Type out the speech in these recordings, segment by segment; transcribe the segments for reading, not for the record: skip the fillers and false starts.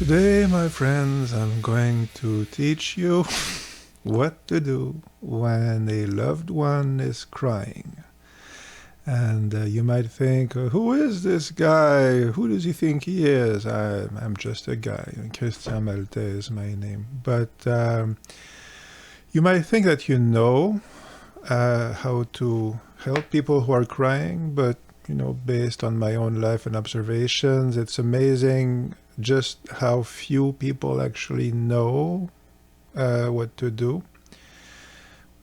Today, my friends, I'm going to teach you what to do when a loved one is crying. And you might think, who is this guy? Who does he think he is? I'm just a guy. Christian Malte is my name. But you might think that you know how to help people who are crying, but based on my own life and observations, it's amazing just how few people actually know what to do.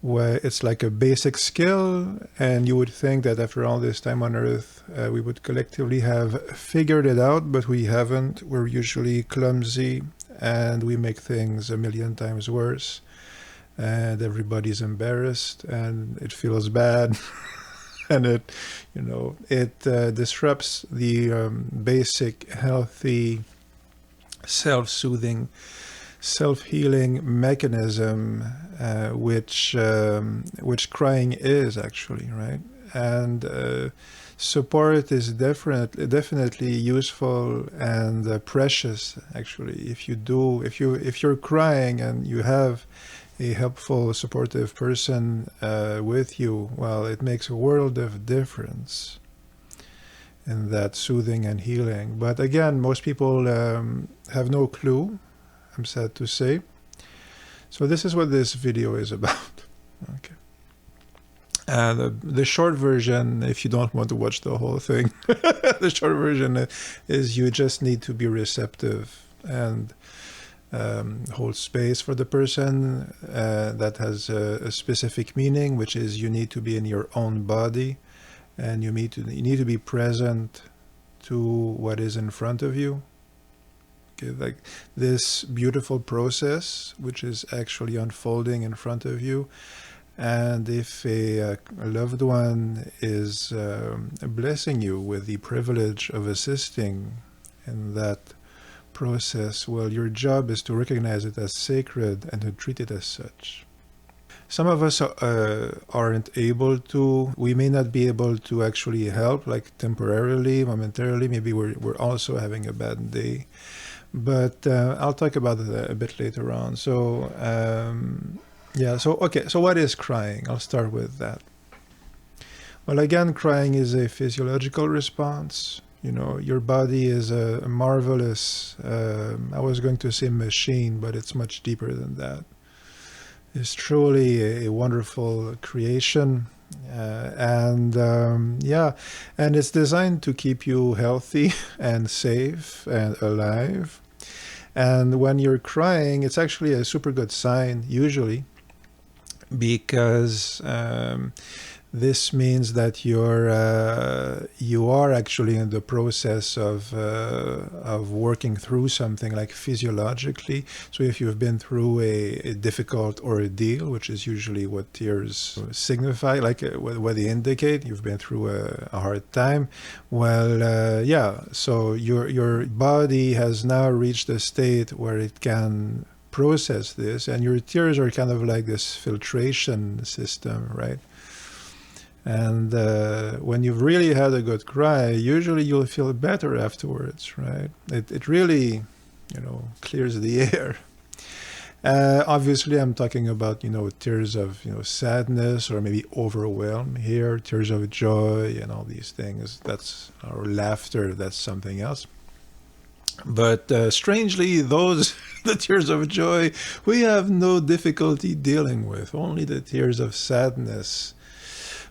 Where it's like a basic skill, and you would think that after all this time on Earth, we would collectively have figured it out, but we haven't. We're usually clumsy, and we make things a million times worse, and everybody's embarrassed, and it feels bad. And it disrupts the basic, healthy, self-soothing, self-healing mechanism, which crying is actually, right? And support is definitely useful and precious. Actually, if you're crying and you have a helpful, supportive person with you, well, it makes a world of difference in that soothing and healing. But again, most people have no clue, I'm sad to say. So this is what this video is about. Okay. The short version, if you don't want to watch the whole thing, the short version is you just need to be receptive and hold space for the person. That has a specific meaning, which is you need to be in your own body, and you need to be present to what is in front of you. Okay, like this beautiful process, which is actually unfolding in front of you. And if a loved one is blessing you with the privilege of assisting in that process, well, your job is to recognize it as sacred and to treat it as such. Some of us aren't able to. We may not be able to actually help, like temporarily, momentarily. Maybe we're also having a bad day. But I'll talk about it a bit later on. So yeah, so okay, so what is crying? I'll start with that. Well, again, crying is a physiological response. Your body is a marvelous, I was going to say machine, but it's much deeper than that. It's truly a wonderful creation. Yeah, and it's designed to keep you healthy and safe and alive. And when you're crying, it's actually a super good sign, usually, because this means that you are actually in the process of working through something, like physiologically. So if you've been through a difficult ordeal, which is usually what tears signify, like what they indicate, you've been through a hard time. Well, yeah. So your body has now reached a state where it can process this, and your tears are kind of like this filtration system, right? And when you've really had a good cry, usually you'll feel better afterwards, right? It really, clears the air. Obviously, I'm talking about, tears of, sadness or maybe overwhelm here, tears of joy and all these things. Or laughter, that's something else. But strangely, the tears of joy, we have no difficulty dealing with. Only the tears of sadness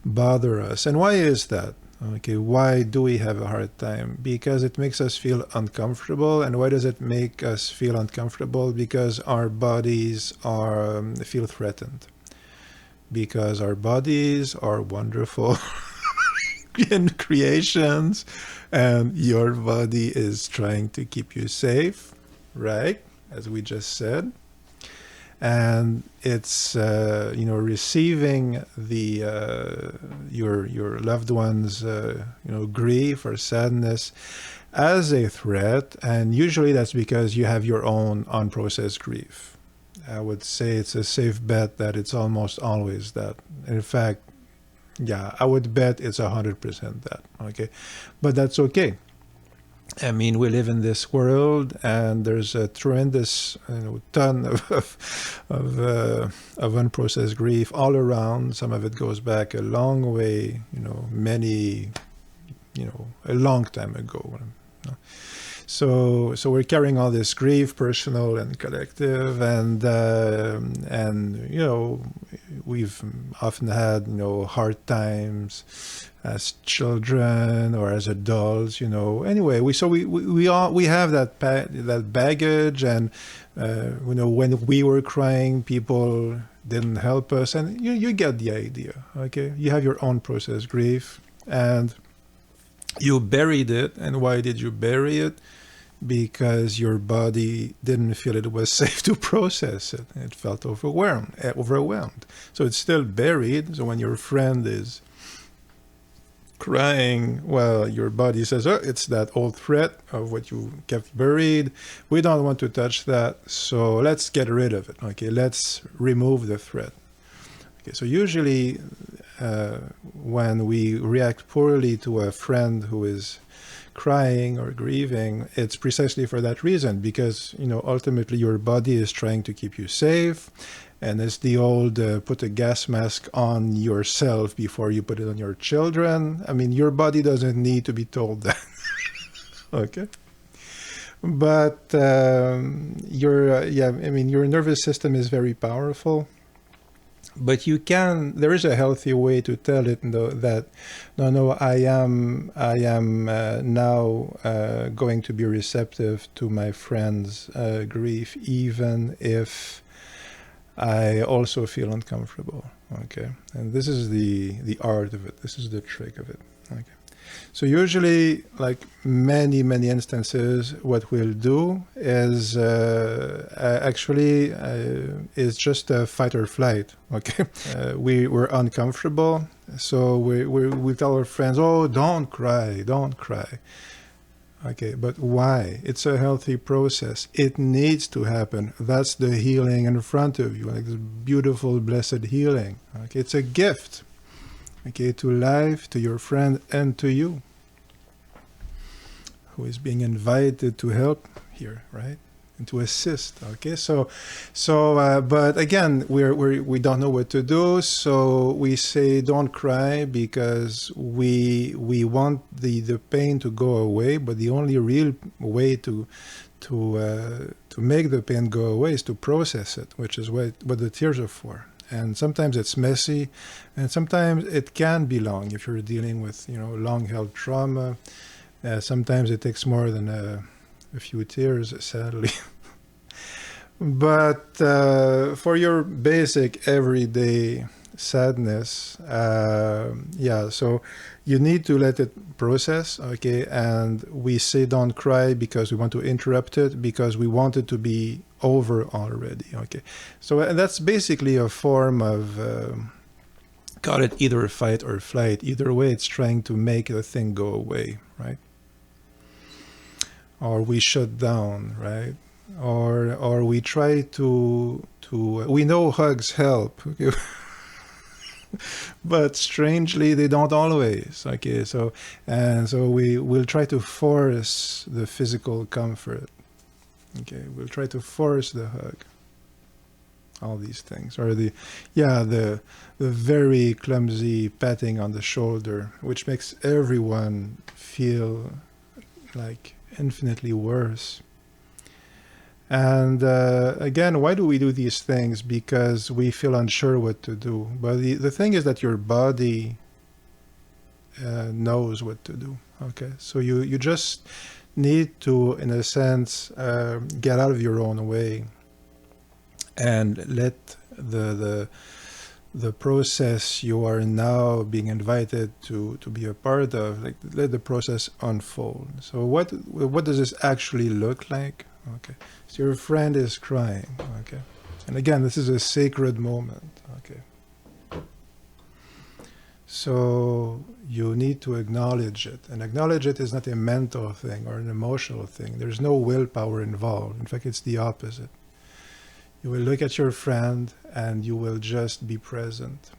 bother us. And why is that? Okay, why do we have a hard time? Because it makes us feel uncomfortable. And why does it make us feel uncomfortable? Because our bodies feel threatened. Because our bodies are wonderful creations, and your body is trying to keep you safe, right? As we just said. And it's receiving the your loved one's grief or sadness as a threat, and usually that's because you have your own unprocessed grief. I would say it's a safe bet that it's almost always that. In fact, yeah, I would bet it's 100% that. Okay, but that's okay. I mean, we live in this world, and there's a tremendous ton of unprocessed grief all around. Some of it goes back a long way, many, a long time ago. So we're carrying all this grief, personal and collective, and we've often had hard times as children or as adults. Anyway, we all have that baggage, and when we were crying, people didn't help us, and you get the idea. Okay, you have your own processed grief, and you buried it. And why did you bury it? Because your body didn't feel it was safe to process it. It felt overwhelmed. So it's still buried. So when your friend is crying, well, your body says, oh, it's that old threat of what you kept buried. We don't want to touch that. So let's get rid of it. Okay, let's remove the threat. Okay, so usually when we react poorly to a friend who is crying or grieving, it's precisely for that reason, because ultimately your body is trying to keep you safe, and it's the old put a gas mask on yourself before you put it on your children. I mean, your body doesn't need to be told that. Okay, but your nervous system is very powerful. But there is a healthy way to tell it, that no, I am now going to be receptive to my friend's grief, even if I also feel uncomfortable. Okay, and this is the art of it. This is the trick of it. Okay. So usually, like many instances, what we'll do is is just a fight or flight. Okay, we're uncomfortable, so we tell our friends, "Oh, don't cry, don't cry." Okay, but why? It's a healthy process. It needs to happen. That's the healing in front of you, like this beautiful, blessed healing. Okay, it's a gift. Okay, to life, to your friend, and to you, who is being invited to help here, right, and to assist. Okay, but again, we don't know what to do, so we say don't cry, because we want the pain to go away. But the only real way to make the pain go away is to process it, which is what the tears are for. And sometimes it's messy, and sometimes it can be long if you're dealing with long-held trauma. Sometimes it takes more than a few tears, sadly. But for your basic everyday sadness, so you need to let it process, okay? And we say don't cry because we want to interrupt it, because we want it to be over already, okay? So and that's basically a form of, call it either fight or flight. Either way, it's trying to make the thing go away, right? Or we shut down, right? Or we try to we know hugs help, okay? But strangely they don't always. Okay, so we will try to force the physical comfort. Okay, we'll try to force the hug. All these things, or the very clumsy patting on the shoulder, which makes everyone feel like infinitely worse. And again, why do we do these things? Because we feel unsure what to do. But the thing is that your body knows what to do. Okay, so you just need to, in a sense, get out of your own way and let the process you are now being invited to be a part of, like, let the process unfold. So what does this actually look like? Okay, so your friend is crying. Okay, and again, this is a sacred moment. Okay, so you need to acknowledge it, and acknowledge it is not a mental thing or an emotional thing. There's no willpower involved. In fact, it's the opposite. You will look at your friend and you will just be present.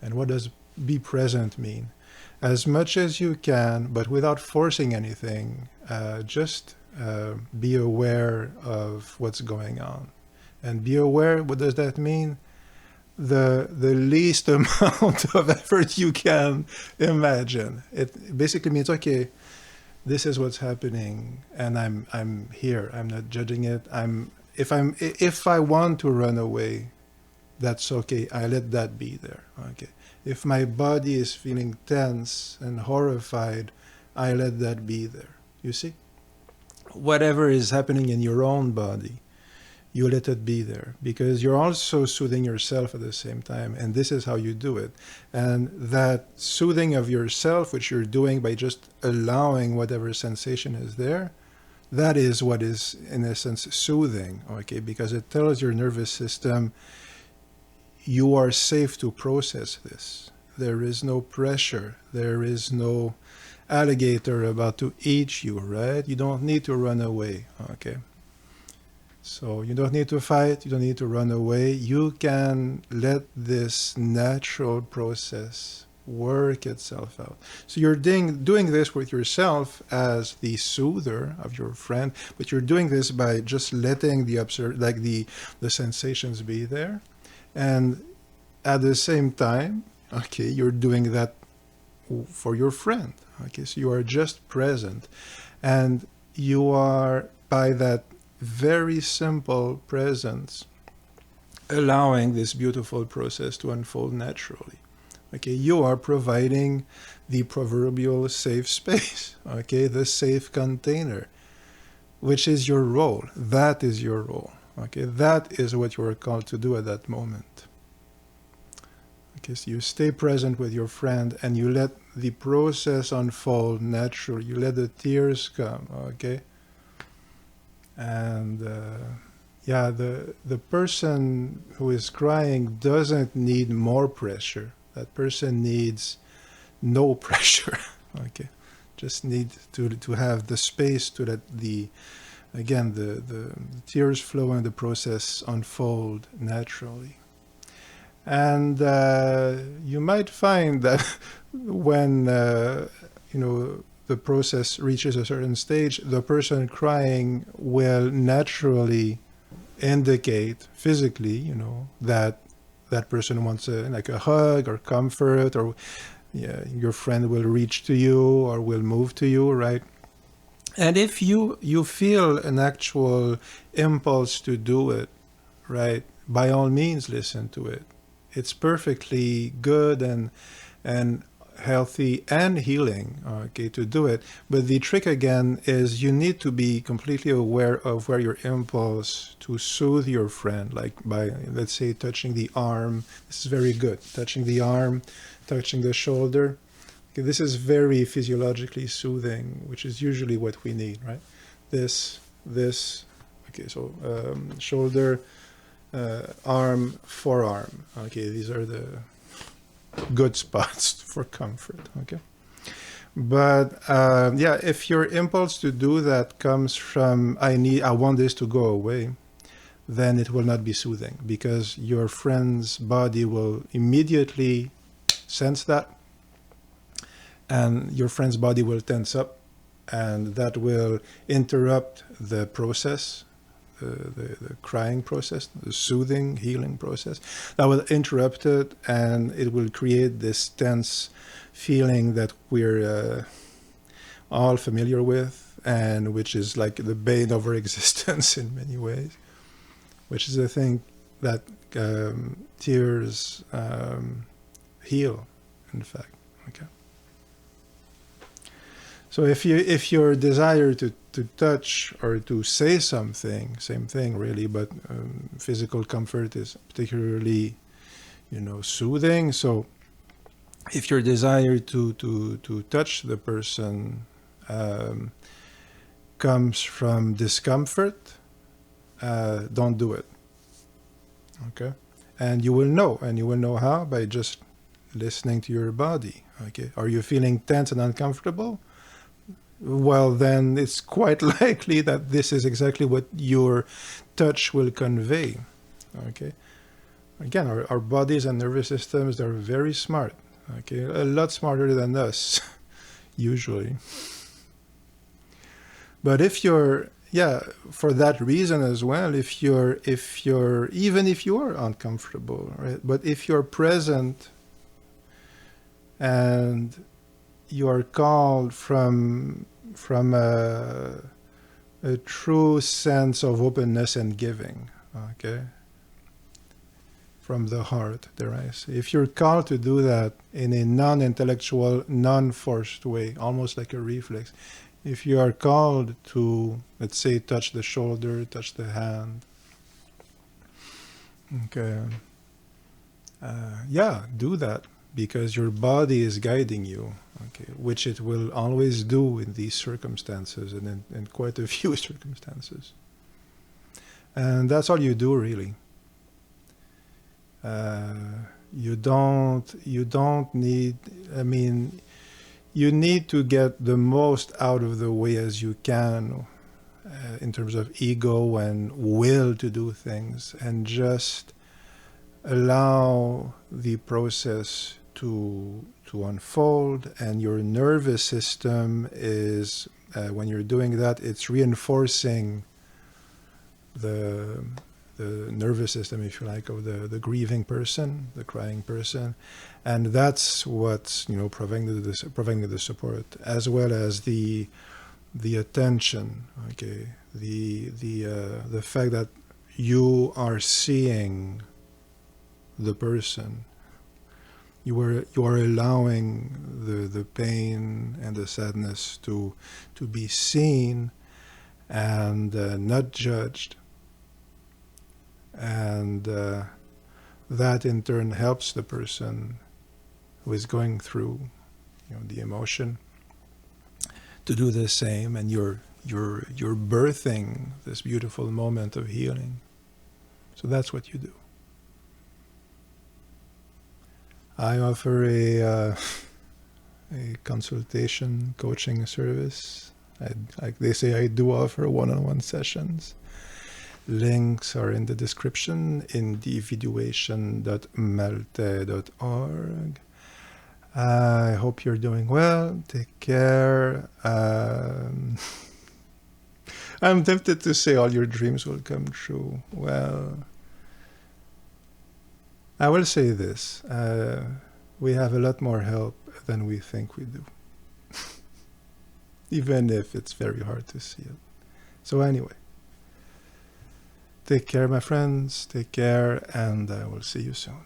And what does be present mean? as much as you can, but without forcing anything. Just be aware of what's going on. And be aware, what does that mean? The least amount of effort you can imagine. It basically means, okay, this is what's happening, and I'm here. I'm not judging it. If I want to run away, that's okay. I let that be there. Okay. If my body is feeling tense and horrified, I let that be there. You see? Whatever is happening in your own body, you let it be there, because you're also soothing yourself at the same time, and this is how you do it. And that soothing of yourself, which you're doing by just allowing whatever sensation is there, that is what is, in essence, soothing, okay? Because it tells your nervous system, you are safe to process this. There is no pressure. There is no alligator about to eat you, right? You don't need to run away, okay? So you don't need to fight. You don't need to run away. You can let this natural process work itself out. So you're doing this with yourself as the soother of your friend, but you're doing this by just letting the sensations be there. And at the same time, okay, you're doing that for your friend. Okay, so you are just present. And you are, by that very simple presence, allowing this beautiful process to unfold naturally. Okay, you are providing the proverbial safe space, okay, the safe container, which is your role. That is your role. Okay, that is what you are called to do at that moment. Okay, so you stay present with your friend and you let the process unfold naturally. You let the tears come, okay? And yeah, the person who is crying doesn't need more pressure. That person needs no pressure, okay? Just need to have the space to let the tears flow and the process unfold naturally. And you might find that when the process reaches a certain stage, the person crying will naturally indicate physically, that that person wants like a hug or comfort, or your friend will reach to you or will move to you, right? And if you feel an actual impulse to do it, right, by all means listen to it. It's perfectly good and healthy and healing, okay, to do it. But the trick again is you need to be completely aware of where your impulse to soothe your friend, like by, let's say, touching the arm. This is very good. Touching the arm, touching the shoulder. Okay, this is very physiologically soothing, which is usually what we need, right? This. Okay, so shoulder, arm, forearm. Okay, these are the good spots for comfort. Okay, but yeah, if your impulse to do that comes from I want this to go away, then it will not be soothing, because your friend's body will immediately sense that, and your friend's body will tense up, and that will interrupt the process. The crying process, the soothing, healing process, that will interrupt it, and it will create this tense feeling that we're all familiar with, and which is like the bane of our existence in many ways, which is the thing that tears heal, in fact. Okay. So if your desire to touch or to say something, same thing really, but physical comfort is particularly, soothing. So if your desire to touch the person comes from discomfort, don't do it. Okay, and you will know how, by just listening to your body. Okay, are you feeling tense and uncomfortable? Well, then it's quite likely that this is exactly what your touch will convey. Okay. Again, our bodies and nervous systems, they're very smart. Okay, a lot smarter than us, usually. But if you're, yeah, for that reason as well, even if you are uncomfortable, right? But if you're present and you are called from a true sense of openness and giving, okay? From the heart, dare I say. If you're called to do that in a non-intellectual, non-forced way, almost like a reflex, if you are called to, let's say, touch the shoulder, touch the hand, okay, yeah, do that, because your body is guiding you, okay, which it will always do in these circumstances and in quite a few circumstances. And that's all you do, really. You don't need, I mean, you need to get the most out of the way as you can in terms of ego and will to do things, and just allow the process to unfold. And your nervous system is, when you're doing that, it's reinforcing the nervous system, if you like, of the grieving person, the crying person, and that's what's, providing the support, as well as the attention, okay, the fact that you are seeing the person, you are allowing the pain and the sadness to be seen and not judged. And that in turn helps the person who is going through, the emotion, to do the same, and you're birthing this beautiful moment of healing. So that's what you do. I offer a consultation coaching service. Like they say, I do offer one-on-one sessions. Links are in the description, individuation.malte.org. I hope you're doing well. Take care. I'm tempted to say all your dreams will come true. Well, I will say this. We have a lot more help than we think we do. Even if it's very hard to see it. So anyway. Take care, my friends. Take care, and I will see you soon.